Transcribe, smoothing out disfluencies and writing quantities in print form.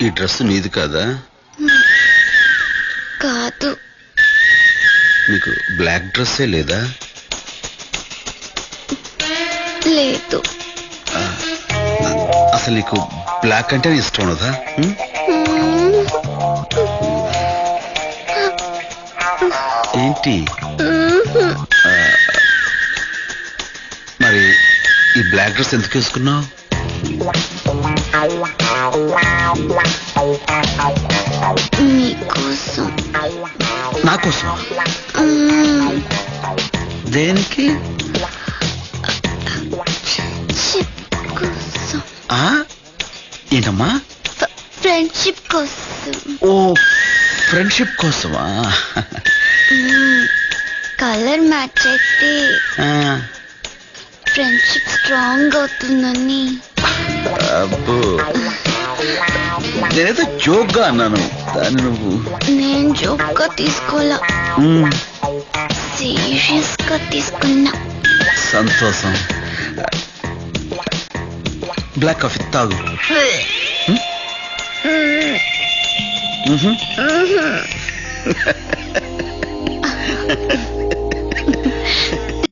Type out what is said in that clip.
ఈ డ్రెస్ నీది కాదా? కాదు. నీకు బ్లాక్ డ్రెస్సే లేదా? లేదు. అసలు నీకు బ్లాక్ అంటే ఇష్టం ఉన్నదా? ఏంటి మరి ఈ బ్లాక్ డ్రెస్ ఎందుకు వేసుకున్నావు? నీకోసం. నా కోసం? దేనికి? ఏంటమ్మా? ఫ్రెండ్షిప్ కోసం. ఓ, ఫ్రెండ్షిప్ కోసమా? కలర్ మ్యాచ్ అయితే ఫ్రెండ్షిప్ స్ట్రాంగ్ అవుతుందని. అబ్బో, నేనైతే జోక్ గా అన్నాను. దాన్ని నువ్వు. నేను జోక్ గా తీసుకోవాలా, సీరియస్ గా తీసుకున్నా. సంతోషం. బ్లాక్ కాఫీ తాగు.